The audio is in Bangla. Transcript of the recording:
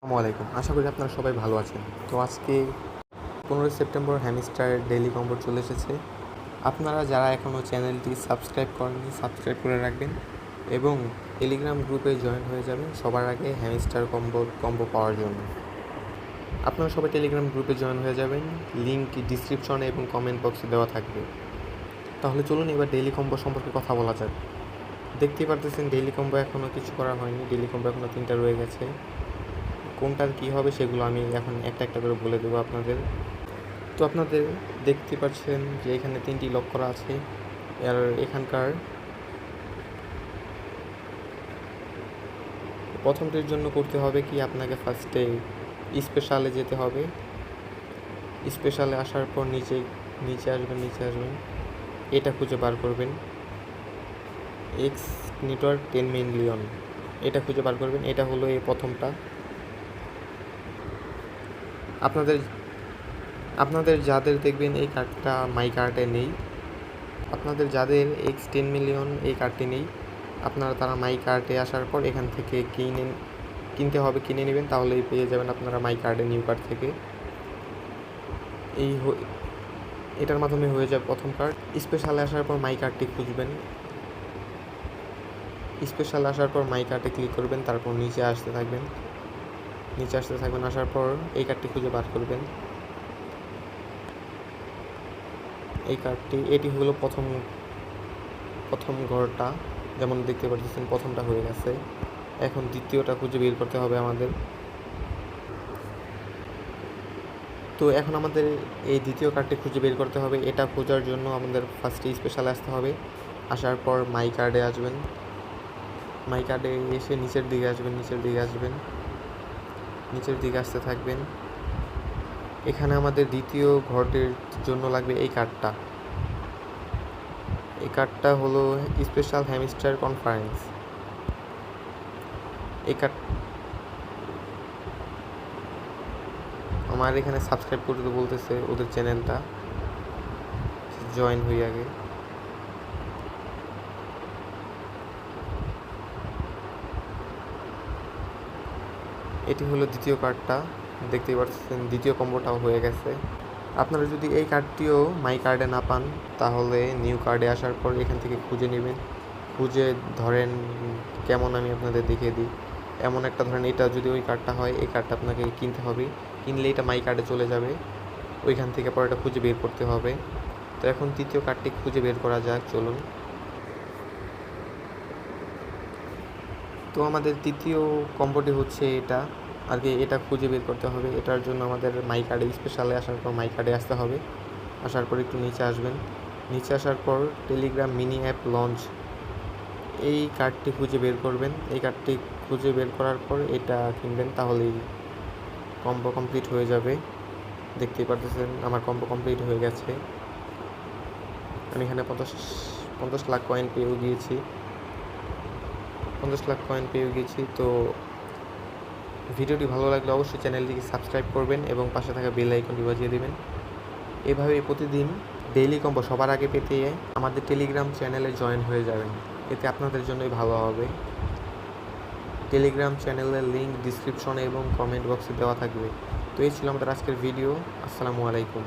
আসসালামু আলাইকুম। আশা করি আপনারা সবাই ভালো আছেন। তো আজকে 15 সেপ্টেম্বর হ্যামস্টার ডেইলি কম্বো চলে এসেছে। আপনারা যারা এখনও চ্যানেলটি সাবস্ক্রাইব করেননি সাবস্ক্রাইব করে রাখবেন এবং টেলিগ্রাম গ্রুপে জয়েন হয়ে যাবেন সবার আগে হ্যামস্টার কম্বো পাওয়ার জন্য। আপনারা সবাই টেলিগ্রাম গ্রুপে জয়েন হয়ে যাবেন, লিঙ্ক ডিসক্রিপশনে এবং কমেন্ট বক্সে দেওয়া থাকবে। তাহলে চলুন এবার ডেইলি কম্বো সম্পর্কে কথা বলা যাক। দেখতেই পারতেছেন ডেইলি কম্বো এখনও কিছু করা হয়নি, ডেইলি কম্বো এখনও 3টা রয়ে গেছে। কোনটার কী হবে সেগুলো আমি এখন একটা একটা করে বলে দেবো আপনাদের। তো আপনাদের দেখতে পাচ্ছেন যে এখানে 3টি লক করা আছে। আর এখানকার প্রথমটির জন্য করতে হবে কি, আপনাকে ফার্স্টে স্পেশালে যেতে হবে। স্পেশালে আসার পর নিচে আসবেন, এটা খুঁজে বার করবেন, এক্স নেটওয়ার্ক 10 মিলিয়ন, এটা খুঁজে বার করবেন। এটা হলো এই প্রথমটা। আপনাদের যাদের দেখবেন এই কার্ডটা মাই কার্ডে নেই, আপনাদের যাদের এক্স 10 মিলিয়ন এই কার্ডটি নেই, আপনারা তারা মাই কার্ডে আসার পর এখান থেকে কিনে নেবেন, তাহলেই পেয়ে যাবেন আপনারা মাই কার্ডে নিউ কার্ড থেকে। এটার মাধ্যমে হয়ে যাবে প্রথম কার্ড। স্পেশালে আসার পর মাই কার্ডটি খুঁজবেন, স্পেশাল আসার পর মাই কার্ডে ক্লিক করবেন, তারপর নিচে আসতে থাকবেন, আসার পর এই কার্ডটি খুঁজে বার করবেন। এই কার্ডটি এটি হলো প্রথম ঘরটা, যেমন দেখতে পাচ্ছেন প্রথমটা হয়ে গেছে। এখন দ্বিতীয়টা খুঁজে বের করতে হবে আমাদের। তো এখন আমাদের এই দ্বিতীয় কার্ডটি খুঁজে বের করতে হবে। এটা খোঁজার জন্য আমাদের ফার্স্টে স্পেশালে আসতে হবে। আসার পর মাই কার্ডে আসবেন, মাই কার্ডে এসে নিচের দিকে আসতে থাকবেন। এখানে আমাদের দ্বিতীয় ঘরটির জন্য লাগবে এই কার্ডটা। এই কার্ডটা হলো স্পেশাল হ্যামস্টার কনফারেন্স। এই কার্ড আমার এখানে সাবস্ক্রাইব করতে বলতেছে, ওদের চ্যানেলটা জয়েন হয়ে আগে। এটি হলো দ্বিতীয় কার্ডটা, দেখতেই পাচ্ছেন দ্বিতীয় কম্বোটাও হয়ে গেছে। আপনারা যদি এই কার্ডটিও মাই কার্ডে না পান, তাহলে নিউ কার্ডে আসার পর এখান থেকে খুঁজে নেবেন। খুঁজে ধরেন কেমন আমি আপনাদের দেখিয়ে দিই। এমন একটা ধরেন এটা যদি ওই কার্ডটা হয়, এই কার্ডটা আপনাকে কিনতে হবে, কিনলে এটা মাই কার্ডে চলে যাবে। ওইখান থেকে পরে এটা খুঁজে বের করতে হবে। তো এখন তৃতীয় কার্ডটি খুঁজে বের করা যাক, চলুন। তো আমাদের তৃতীয় কম্বোটি হচ্ছে এটা, আর কি এটা খুঁজে বের করতে হবে। এটার জন্য আমাদের মাই কার্ডে স্পেশালে আসার পর মাই কার্ডে আসতে হবে। আসার পর একটু নিচে আসবেন, নিচে আসার পর টেলিগ্রাম মিনি অ্যাপ লঞ্চ, এই কার্ডটি খুঁজে বের করবেন। এই কার্ডটি খুঁজে বের করার পর এটা কিনবেন, তাহলেই কম্বো কমপ্লিট হয়ে যাবে। দেখতেই পারতেছেন আমার কম্বো কমপ্লিট হয়ে গেছে। আমি এখানে 50 লাখ কয়েন পেয়েও গিয়েছি, 50 লাখ কয়েন পেয়ে গেছি। তো ভিডিওটি ভালো লাগলে অবশ্যই চ্যানেলটিকে সাবস্ক্রাইব করবেন এবং পাশে থাকা বেল আইকনটি বাজিয়ে দেবেন। এভাবে প্রতিদিন ডেইলি কম্বো সবার আগে পেতে আমাদের টেলিগ্রাম চ্যানেলে জয়েন হয়ে যাবেন, এতে আপনাদের জন্যই ভালো হবে। টেলিগ্রাম চ্যানেলের লিঙ্ক ডিসক্রিপশনে এবং কমেন্ট বক্সে দেওয়া থাকবে। তো এই ছিল আমাদের আজকের ভিডিও। আসসালামু আলাইকুম।